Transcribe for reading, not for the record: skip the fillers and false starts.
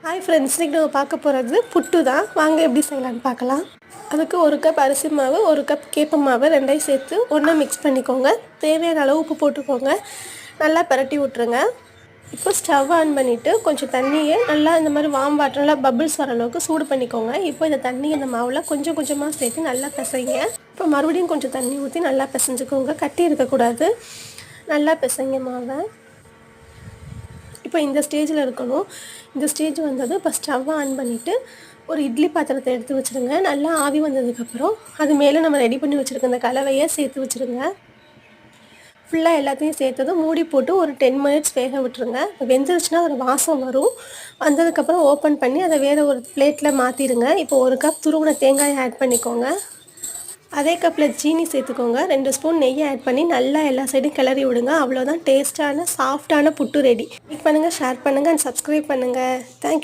Hi friends, இன்றைக்கி நம்ம பார்க்க போகிறது புட்டு தான். வாங்க எப்படி செய்யலான்னு பார்க்கலாம். அதுக்கு 1 கப் அரிசி மாவு, 1 கப் கேப்ப மாவு ரெண்டையும் சேர்த்து ஒன்றா மிக்ஸ் பண்ணிக்கோங்க. தேவையான அளவு உப்பு போட்டுக்கோங்க. நல்லா பரட்டி விட்ருங்க. இப்போ ஸ்டவ் ஆன் பண்ணிவிட்டு கொஞ்சம் தண்ணியை நல்லா இந்த மாதிரி வார்ம் வாட்டர் நல்லா பபிள்ஸ் வர அளவுக்கு சூடு பண்ணிக்கோங்க. இப்போ இந்த தண்ணி இந்த மாவில் கொஞ்சம் கொஞ்சமாக சேர்த்து நல்லா பிசைங்க. இப்போ மறுபடியும் கொஞ்சம் தண்ணி ஊற்றி நல்லா பிசைஞ்சுக்கோங்க. கட்டி இருக்கக்கூடாது. நல்லா பிசைங்க மாவை. இப்போ இந்த ஸ்டேஜில் இருக்கணும். இந்த ஸ்டேஜ் வந்தது. இப்போ ஸ்டவ் ஆன் பண்ணிவிட்டு ஒரு இட்லி பாத்திரத்தை எடுத்து வச்சுருங்க. நல்லா ஆவி வந்ததுக்கப்புறம் அது மேலே நம்ம ரெடி பண்ணி வச்சுருக்க இந்த கலவையை சேர்த்து வச்சுருங்க. ஃபுல்லாக எல்லாத்தையும் சேர்த்ததும் மூடி போட்டு ஒரு 10 மினிட்ஸ் வேக விட்டுருங்க. இப்போ வெந்துருச்சுன்னா அதோட வாசம் வரும். வந்ததுக்கப்புறம் ஓப்பன் பண்ணி அதை வேறு ஒரு பிளேட்டில் மாற்றிடுங்க. இப்போ 1 கப் துருவின தேங்காயை ஆட் பண்ணிக்கோங்க. அதே கப்பில் சீனி சேர்த்துக்கோங்க. 2 ஸ்பூன் நெய்யை ஆட் பண்ணி நல்லா எல்லா சைடும் கிளறி விடுங்க. அவ்வளோதான், டேஸ்ட்டான சாஃப்டான புட்டு ரெடி. லைக் பண்ணுங்கள், ஷேர் பண்ணுங்கள் அண்ட் சப்ஸ்கிரைப் பண்ணுங்கள். தேங்க்யூ.